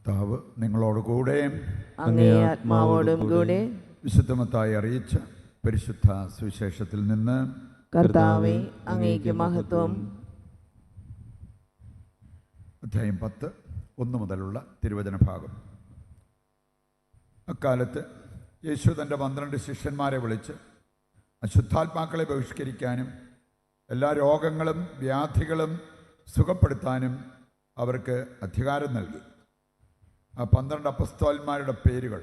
കർത്താവ് നിങ്ങളോടുകൂടെ അങ്ങേ ആത്മാവോടും കൂടെ വിശുദ്ധമത്തായി അറിയിച്ച പരിശുദ്ധ സുവിശേഷത്തിൽ നിന്ന് കർത്താവേ അങ്ങേക്ക് മഹത്വം. അധ്യായം 10 1 മുതലുള്ള തിരുവചന ഭാഗം. അക്കാലത്ത് യേശു തൻ്റെ 12 ശിഷ്യന്മാരെ വിളിച്ച് അശുദ്ധാത്മാക്കളെ ബഹിഷ്കരിക്കാനും എല്ലാ രോഗങ്ങളും വ്യാധികളും സുഖപ്പെടുത്താനും അവർക്ക് അധികാരം നൽകി. ആ 12 അപ്പസ്തോലന്മാരുടെ പേരുകൾ: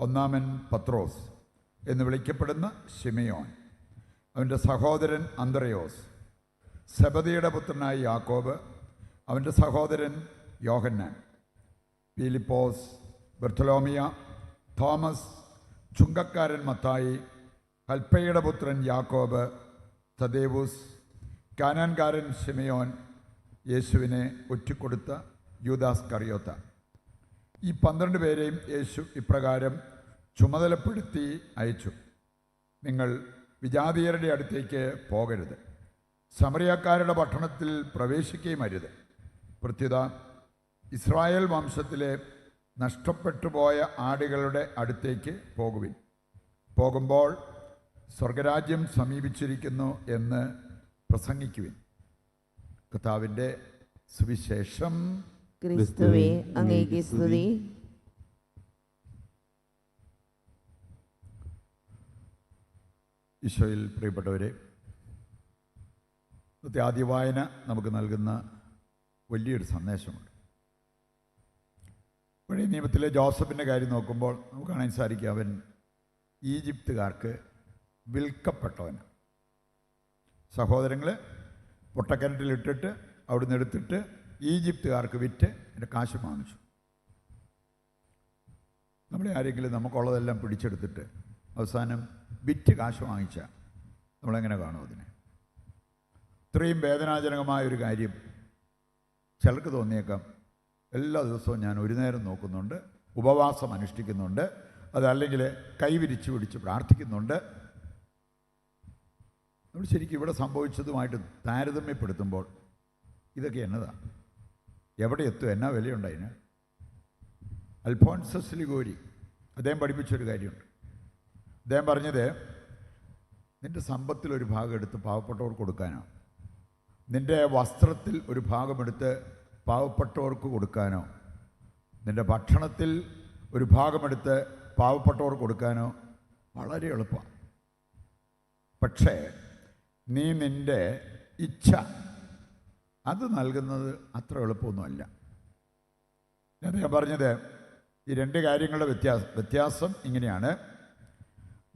ഒന്നാമൻ പത്രോസ് എന്ന് വിളിക്കപ്പെടുന്ന ശിമയോൻ, അവൻ്റെ സഹോദരൻ അന്ത്രയോസ്, സെബദിയുടെ പുത്രനായ യാക്കോബ്, അവൻ്റെ സഹോദരൻ യോഹന്നാൻ, ഫിലിപ്പോസ്, ബർത്തലോമിയ, തോമസ്, ചുങ്കക്കാരൻ മത്തായി, ഹൽപ്പയുടെ പുത്രൻ യാക്കോബ്, തദേവൂസ്, കാനാൻകാരൻ ശിമയോൻ, യേശുവിനെ ഒറ്റിക്കൊടുത്ത യൂദാസ് കറിയോത്ത. ഈ 12 പേരെയും യേശു ഇപ്രകാരം ചുമതലപ്പെടുത്തി അയച്ചു: നിങ്ങൾ വിജാതീയരുടെ അടുത്തേക്ക് പോകരുത്, സമറിയക്കാരുടെ പട്ടണത്തിൽ പ്രവേശിക്കുകയും അരുത്. പ്രത്യുത ഇസ്രായേൽ വംശത്തിലെ നഷ്ടപ്പെട്ടുപോയ ആടുകളുടെ അടുത്തേക്ക് പോകുവിൻ. പോകുമ്പോൾ സ്വർഗരാജ്യം സമീപിച്ചിരിക്കുന്നു എന്ന് പ്രസംഗിക്കുവിൻ. കർത്താവിൻ്റെ സുവിശേഷം. ക്രിസ്തുവേ അങ്ങേക്ക് സ്തുതി. ഈശോയിൽ പ്രിയപ്പെട്ടവരെ, ഇന്നത്തെ ആദ്യ വായന നമുക്ക് നൽകുന്ന വലിയൊരു സന്ദേശമുണ്ട്. പഴയ നിയമത്തിലെ ജോസഫിൻ്റെ കാര്യം നോക്കുമ്പോൾ നമുക്ക് കാണാൻ സാധിക്കും, അവൻ ഈജിപ്തുകാർക്ക് വിൽക്കപ്പെട്ടവൻ. സഹോദരങ്ങൾ പൊട്ടക്കിണറ്റിലിട്ടിട്ട് അവിടുന്ന് എടുത്തിട്ട് ഈജിപ്തുകാർക്ക് വിറ്റ് എൻ്റെ കാശ് വാങ്ങിച്ചു. നമ്മളെ ആരെങ്കിലും നമുക്കുള്ളതെല്ലാം പിടിച്ചെടുത്തിട്ട് അവസാനം വിറ്റ് കാശ് വാങ്ങിച്ചാൽ നമ്മളെങ്ങനെ കാണും അതിനെ? ഇത്രയും വേദനാജനകമായൊരു കാര്യം ചിലർക്ക് തോന്നിയേക്കാം. എല്ലാ ദിവസവും ഞാൻ ഒരു നേരം നോക്കുന്നുണ്ട്, ഉപവാസം അനുഷ്ഠിക്കുന്നുണ്ട്, അതല്ലെങ്കിൽ കൈവിരിച്ച് പിടിച്ച് പ്രാർത്ഥിക്കുന്നുണ്ട്. നമ്മൾ ശരിക്കും ഇവിടെ സംഭവിച്ചതുമായിട്ട് താരതമ്യപ്പെടുത്തുമ്പോൾ ഇതൊക്കെ എന്നതാണ്? എവിടെ എത്തും? എന്നാ വിലയുണ്ട് അതിന്? അൽഫോൻസസ് ലിഗോരി അദ്ദേഹം പഠിപ്പിച്ചൊരു കാര്യമുണ്ട്. അദ്ദേഹം പറഞ്ഞത്, നിൻ്റെ സമ്പത്തിൽ ഒരു ഭാഗം എടുത്ത് പാവപ്പെട്ടവർക്ക് കൊടുക്കാനോ, നിൻ്റെ വസ്ത്രത്തിൽ ഒരു ഭാഗമെടുത്ത് പാവപ്പെട്ടവർക്ക് കൊടുക്കാനോ, നിൻ്റെ ഭക്ഷണത്തിൽ ഒരു ഭാഗമെടുത്ത് പാവപ്പെട്ടവർക്ക് കൊടുക്കാനോ വളരെ എളുപ്പമാണ്. പക്ഷേ നീ നിൻ്റെ ഇച്ഛ അത് നൽകുന്നത് അത്ര എളുപ്പമൊന്നുമല്ല. അദ്ദേഹം പറഞ്ഞത് ഈ 2 കാര്യങ്ങളുടെ വ്യത്യാസം ഇങ്ങനെയാണ്.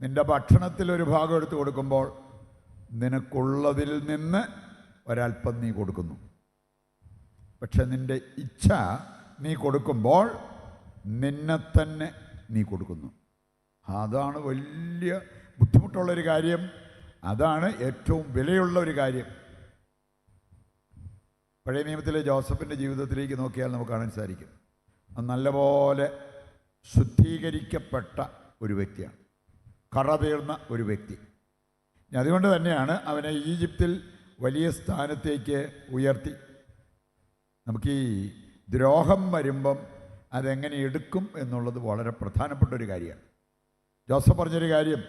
നിൻ്റെ ഭക്ഷണത്തിൽ ഒരു ഭാഗം എടുത്ത് കൊടുക്കുമ്പോൾ നിനക്കുള്ളതിൽ നിന്ന് ഒരല്പം നീ കൊടുക്കുന്നു. പക്ഷെ നിൻ്റെ ഇച്ഛ നീ കൊടുക്കുമ്പോൾ നിന്നെ തന്നെ നീ കൊടുക്കുന്നു. അതാണ് വലിയ ബുദ്ധിമുട്ടുള്ളൊരു കാര്യം. അതാണ് ഏറ്റവും വിലയുള്ള ഒരു കാര്യം. പഴയ നിയമത്തിലെ ജോസഫിൻ്റെ ജീവിതത്തിലേക്ക് നോക്കിയാൽ നമുക്ക് കാണാൻ സാധിക്കും, അത് നല്ലപോലെ ശുദ്ധീകരിക്കപ്പെട്ട ഒരു വ്യക്തിയാണ്, കറതീർന്ന ഒരു വ്യക്തി. അതുകൊണ്ട് തന്നെയാണ് അവനെ ഈജിപ്തിൽ വലിയ സ്ഥാനത്തേക്ക് ഉയർത്തി. നമുക്ക് ഈ ദ്രോഹം വരുമ്പം അതെങ്ങനെ എടുക്കും എന്നുള്ളത് വളരെ പ്രധാനപ്പെട്ട ഒരു കാര്യമാണ്. ജോസഫ് പറഞ്ഞൊരു കാര്യം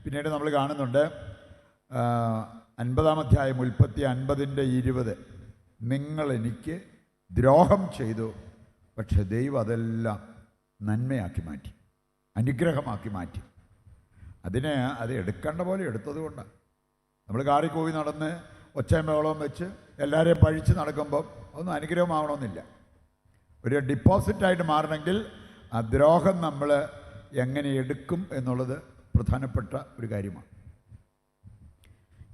പിന്നീട് നമ്മൾ കാണുന്നുണ്ട്. 50-ാം അധ്യായം ഉൽപ്പത്തി 50:20, നിങ്ങൾ എനിക്ക് ദ്രോഹം ചെയ്തു, പക്ഷെ ദൈവം അതെല്ലാം നന്മയാക്കി മാറ്റി, അനുഗ്രഹമാക്കി മാറ്റി. അത് എടുക്കേണ്ട പോലെ എടുത്തത് കൊണ്ടാണ്. നമ്മൾ കാറിക്കോയി നടന്ന് ഒച്ചയും ബഹളവും വെച്ച് എല്ലാവരെയും പഴിച്ച് നടക്കുമ്പം ഒന്നും അനുഗ്രഹമാവണമെന്നില്ല. ഒരു ഡിപ്പോസിറ്റായിട്ട് മാറണമെങ്കിൽ ആ ദ്രോഹം നമ്മൾ എങ്ങനെ എടുക്കും എന്നുള്ളത് പ്രധാനപ്പെട്ട ഒരു കാര്യമാണ്.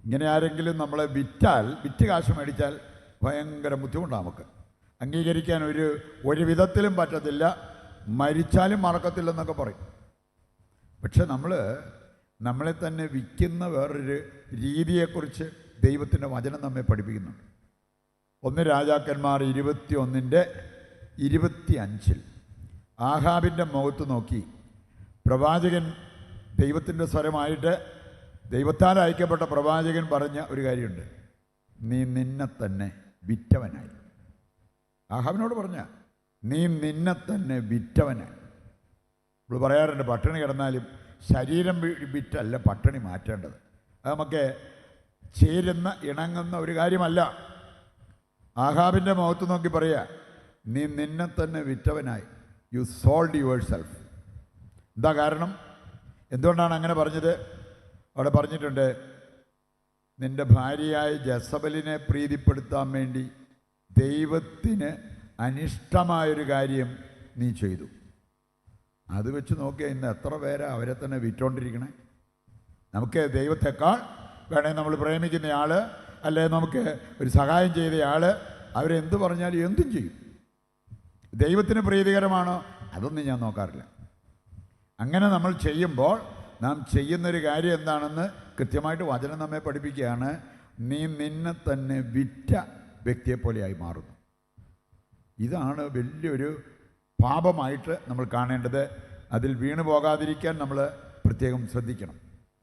ഇങ്ങനെ ആരെങ്കിലും നമ്മളെ വിറ്റ് കാശ് മേടിച്ചാൽ ഭയങ്കര ബുദ്ധിമുട്ടാണ്. നമുക്ക് അംഗീകരിക്കാൻ ഒരു വിധത്തിലും പറ്റത്തില്ല. മരിച്ചാലും മറക്കത്തില്ലെന്നൊക്കെ പറയും. പക്ഷെ നമ്മളെ തന്നെ വിൽക്കുന്ന വേറൊരു രീതിയെക്കുറിച്ച് ദൈവത്തിൻ്റെ വചനം നമ്മെ പഠിപ്പിക്കുന്നുണ്ട്. 1 രാജാക്കന്മാർ 21:25 ആഹാബിൻ്റെ മുഖത്ത് നോക്കി പ്രവാചകൻ, ദൈവത്തിൻ്റെ സ്വരമായിട്ട് ദൈവത്താൽ അയക്കപ്പെട്ട പ്രവാചകൻ പറഞ്ഞ ഒരു കാര്യമുണ്ട്: നീ നിന്നെ തന്നെ വിറ്റവനായി. ആഹാബിനോട് പറഞ്ഞ നീ നിന്നെ തന്നെ വിറ്റവനായി. നമ്മൾ പറയാറുണ്ട് പട്ടിണി കിടന്നാലും ശരീരം വിറ്റല്ല പട്ടിണി മാറ്റേണ്ടത്. അത് നമുക്ക് ചേരുന്ന ഇണങ്ങുന്ന ഒരു കാര്യമല്ല. ആഹാബിൻ്റെ മുഖത്ത് നോക്കി പറയുക, നീ നിന്നെ തന്നെ വിറ്റവനായി. You sold yourself. എന്താ കാരണം? എന്തുകൊണ്ടാണ് അങ്ങനെ പറഞ്ഞത്? അവിടെ പറഞ്ഞിട്ടുണ്ട്, നിൻ്റെ ഭാര്യയായ ജസബലിനെ പ്രീതിപ്പെടുത്താൻ വേണ്ടി ദൈവത്തിന് അനിഷ്ടമായൊരു കാര്യം നീ ചെയ്തു. അത് വെച്ച് നോക്കിയാൽ ഇന്ന് എത്ര പേരാ അവരെ തന്നെ വിറ്റുകൊണ്ടിരിക്കണേ. നമുക്ക് ദൈവത്തെക്കാൾ വേണേൽ നമ്മൾ പ്രേമിക്കുന്നയാൾ, അല്ലെ നമുക്ക് ഒരു സഹായം ചെയ്തയാൾ, അവരെന്ത് പറഞ്ഞാലും എന്തും ചെയ്യും. ദൈവത്തിന് പ്രീതികരമാണോ? അതൊന്നും ഞാൻ നോക്കാറില്ല. അങ്ങനെ നമ്മൾ ചെയ്യുമ്പോൾ നാം ചെയ്യുന്നൊരു കാര്യം എന്താണെന്ന് കൃത്യമായിട്ട് വചനം നമ്മെ പഠിപ്പിക്കുകയാണ്. നീ നിന്നെ തന്നെ വിറ്റ വ്യക്തിയെപ്പോലെയായി മാറുന്നു. ഇതാണ് വലിയൊരു പാപമായിട്ട് നമ്മൾ കാണേണ്ടത്. അതിൽ വീണു പോകാതിരിക്കാൻ നമ്മൾ പ്രത്യേകം ശ്രദ്ധിക്കണം.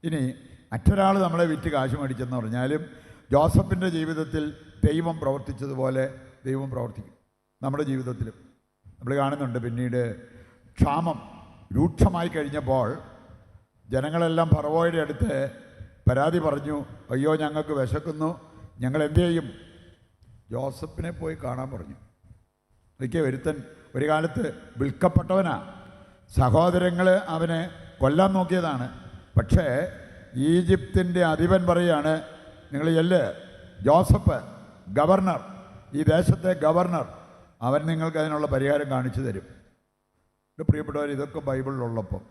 ഇനി മറ്റൊരാൾ നമ്മളെ വിറ്റ് കാശ് മേടിച്ചെന്ന് പറഞ്ഞാലും ജോസഫിൻ്റെ ജീവിതത്തിൽ ദൈവം പ്രവർത്തിച്ചതുപോലെ ദൈവം പ്രവർത്തിക്കും നമ്മുടെ ജീവിതത്തിലും. നമ്മൾ കാണുന്നുണ്ട്, പിന്നീട് ക്ഷാമം രൂക്ഷമായി കഴിഞ്ഞപ്പോൾ ജനങ്ങളെല്ലാം ഫറവോയുടെ അടുത്ത് പരാതി പറഞ്ഞു, അയ്യോ ഞങ്ങൾക്ക് വിശക്കുന്നു, ഞങ്ങൾ എന്തു ചെയ്യും? ജോസഫിനെ പോയി കാണാൻ പറഞ്ഞു. ഒരിക്കൽ ഒരുത്തൻ ഒരു കാലത്ത് വിൽക്കപ്പെട്ടവനാ, സഹോദരങ്ങൾ അവനെ കൊല്ലാൻ നോക്കിയതാണ്. പക്ഷേ ഈജിപ്തിൻ്റെ അധിപൻ പറയാണ്, നിങ്ങൾ ചെല്ല്, ജോസഫ് ഗവർണർ, ഈ ദേശത്തെ ഗവർണർ, അവൻ നിങ്ങൾക്ക് അതിനുള്ള പരിഹാരം കാണിച്ചു തരും. പ്രിയപ്പെട്ടവർ, ഇതൊക്കെ ബൈബിളിലുള്ളപ്പോൾ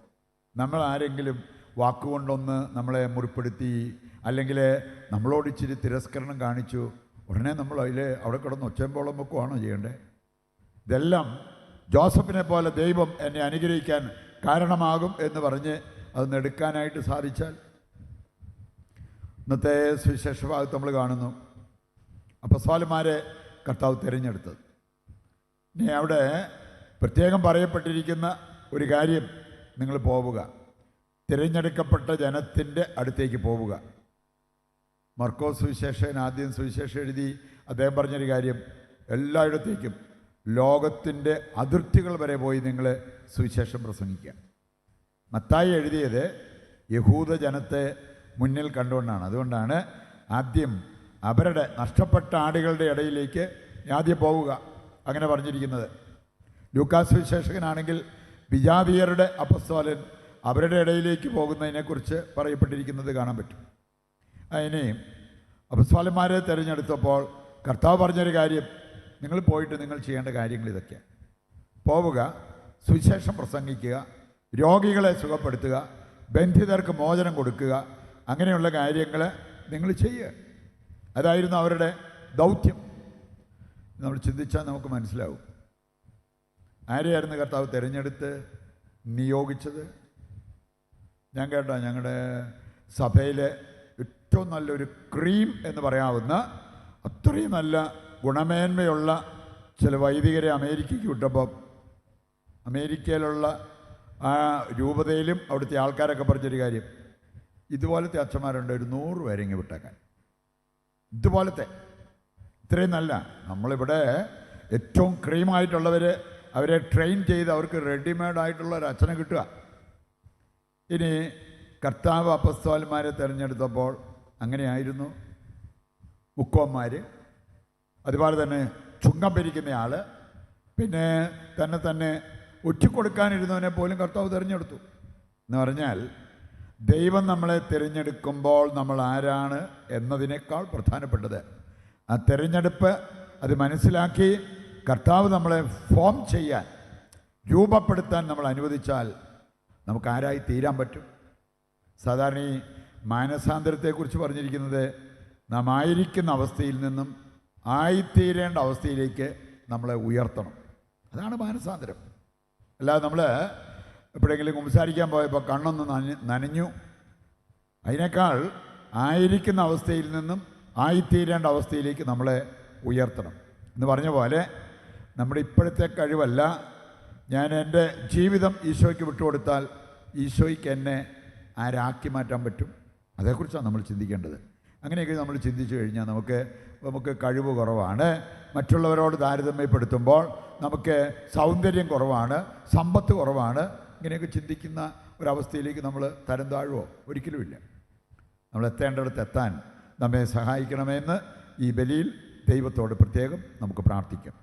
നമ്മൾ ആരെങ്കിലും വാക്കുകൊണ്ടൊന്ന് നമ്മളെ മുറിപ്പെടുത്തി, അല്ലെങ്കിൽ നമ്മളോട് ഇച്ചിരി തിരസ്കരണം കാണിച്ചു, ഉടനെ നമ്മൾ അവിടെ കിടന്ന് ഒച്ചമ്പോളം വെക്കുവാണോ ചെയ്യേണ്ടത്? ഇതെല്ലാം ജോസഫിനെ പോലെ ദൈവം എന്നെ അനുഗ്രഹിക്കാൻ കാരണമാകും എന്ന് പറഞ്ഞ് അത് നെടുക്കാനായിട്ട് സാധിച്ചാൽ. ഇന്നത്തെ സുവിശേഷ ഭാഗത്ത് നമ്മൾ കാണുന്നു അപ്പസ്തോലന്മാരെ കർത്താവ് തിരഞ്ഞെടുത്തത്. ഇനി അവിടെ പ്രത്യേകം പറയപ്പെട്ടിരിക്കുന്ന ഒരു കാര്യം, നിങ്ങൾ പോവുക, തിരഞ്ഞെടുക്കപ്പെട്ട ജനത്തിൻ്റെ അടുത്തേക്ക് പോവുക. മർക്കോസ് സുവിശേഷൻ ആദ്യം സുവിശേഷം എഴുതി അദ്ദേഹം പറഞ്ഞൊരു കാര്യം, എല്ലായിടത്തേക്കും ലോകത്തിൻ്റെ അതിർത്തികൾ വരെ പോയി നിങ്ങൾ സുവിശേഷം പ്രസംഗിക്കുക. മത്തായി എഴുതിയത് യഹൂദ ജനത്തെ മുന്നിൽ കണ്ടുകൊണ്ടാണ്. അതുകൊണ്ടാണ് ആദ്യം അവരുടെ നഷ്ടപ്പെട്ട ആടുകളുടെ ഇടയിലേക്ക് ആദ്യം പോവുക അങ്ങനെ പറഞ്ഞിരിക്കുന്നത്. ലൂക്കാസ് സുവിശേഷകനാണെങ്കിൽ വിജാതീയരുടെ അപ്പസ്തോലൻ, അവരുടെ ഇടയിലേക്ക് പോകുന്നതിനെക്കുറിച്ച് പറയപ്പെട്ടിരിക്കുന്നത് കാണാൻ പറ്റും. അതിന് അപ്പസ്തോലന്മാരെ തിരഞ്ഞെടുത്തപ്പോൾ കർത്താവ് പറഞ്ഞൊരു കാര്യം, നിങ്ങൾ പോയിട്ട് നിങ്ങൾ ചെയ്യേണ്ട കാര്യങ്ങൾ ഇതൊക്കെയാണ്. പോവുക, സുവിശേഷം പ്രസംഗിക്കുക, രോഗികളെ സുഖപ്പെടുത്തുക, ബന്ധിതർക്ക് മോചനം കൊടുക്കുക, അങ്ങനെയുള്ള കാര്യങ്ങൾ നിങ്ങൾ ചെയ്യുക. അതായിരുന്നു അവരുടെ ദൗത്യം. നമ്മൾ ചിന്തിച്ചാൽ നമുക്ക് മനസ്സിലാവും ആരെയായിരുന്നു കർത്താവ് തിരഞ്ഞെടുത്ത് നിയോഗിച്ചത്. ഞാൻ കേട്ടോ, ഞങ്ങളുടെ സഭയിലെ ഏറ്റവും നല്ലൊരു ക്രീം എന്ന് പറയാവുന്ന അത്രയും നല്ല ഗുണമേന്മയുള്ള ചില വൈദികരെ അമേരിക്കയ്ക്ക് വിട്ടപ്പോൾ അമേരിക്കയിലുള്ള ആ രൂപതയിലും അവിടുത്തെ ആൾക്കാരൊക്കെ പറഞ്ഞൊരു കാര്യം, ഇതുപോലത്തെ അച്ഛന്മാരുണ്ട്, ഒരു 100 പേരെങ്കിൽ വിട്ടേക്കാൻ. ഇതുപോലത്തെ ഇത്രയും നല്ല, നമ്മളിവിടെ ഏറ്റവും ക്രീമായിട്ടുള്ളവർ, അവരെ ട്രെയിൻ ചെയ്ത് അവർക്ക് റെഡിമെയ്ഡായിട്ടുള്ള ഒരു അച്ഛനെ കിട്ടുക. ഇനി കർത്താവ് അപ്പസ്തോലന്മാരെ തിരഞ്ഞെടുത്തപ്പോൾ അങ്ങനെയായിരുന്നു. മുക്കോന്മാർ, അതുപോലെ തന്നെ ചുങ്കം പിരിക്കുന്നയാൾ, പിന്നെ തന്നെ ഒറ്റിക്കൊടുക്കാനിരുന്നവനെ പോലും കർത്താവ് തിരഞ്ഞെടുത്തു. എന്ന് പറഞ്ഞാൽ ദൈവം നമ്മളെ തിരഞ്ഞെടുക്കുമ്പോൾ നമ്മൾ ആരാണ് എന്നതിനേക്കാൾ പ്രധാനപ്പെട്ടത് ആ തിരഞ്ഞെടുപ്പ്. അത് മനസ്സിലാക്കി കർത്താവ് നമ്മളെ ഫോം ചെയ്യാൻ, രൂപപ്പെടുത്താൻ നമ്മൾ അനുവദിച്ചാൽ നമുക്ക് ആരായി തീരാൻ പറ്റും. സാധാരണ ഈ മാനസാന്തരത്തെക്കുറിച്ച് പറഞ്ഞിരിക്കുന്നത് നാം ആയിരിക്കുന്ന അവസ്ഥയിൽ നിന്നും ആയിത്തീരേണ്ട അവസ്ഥയിലേക്ക് നമ്മളെ ഉയർത്തണം. അതാണ് മാനസാന്തരം. അല്ലാതെ നമ്മൾ എപ്പോഴെങ്കിലും സംസാരിക്കാൻ പോയപ്പോൾ കണ്ണൊന്ന് നനഞ്ഞു, അതിനേക്കാൾ ആയിരിക്കുന്ന അവസ്ഥയിൽ നിന്നും ആയിത്തീരേണ്ട അവസ്ഥയിലേക്ക് നമ്മളെ ഉയർത്തണം. എന്ന് പറഞ്ഞ പോലെ നമ്മുടെ ഇപ്പോഴത്തെ കഴിവല്ല, ഞാൻ എൻ്റെ ജീവിതം ഈശോയ്ക്ക് വിട്ടുകൊടുത്താൽ ഈശോയ്ക്ക് എന്നെ ആരാക്കി മാറ്റാൻ പറ്റും, അതേക്കുറിച്ചാണ് നമ്മൾ ചിന്തിക്കേണ്ടത്. അങ്ങനെയൊക്കെ നമ്മൾ ചിന്തിച്ചു കഴിഞ്ഞാൽ നമുക്ക് കഴിവ് കുറവാണ്, മറ്റുള്ളവരോട് താരതമ്യപ്പെടുത്തുമ്പോൾ നമുക്ക് സൗന്ദര്യം കുറവാണ്, സമ്പത്ത് കുറവാണ്, ഇങ്ങനെയൊക്കെ ചിന്തിക്കുന്ന ഒരവസ്ഥയിലേക്ക് നമ്മൾ തരം താഴുവോ? ഒരിക്കലുമില്ല. നമ്മൾ എത്തേണ്ടിടത്ത് എത്താൻ നമ്മെ സഹായിക്കണമെന്ന് ഈ ബലിയിൽ ദൈവത്തോട് പ്രത്യേകം നമുക്ക് പ്രാർത്ഥിക്കാം.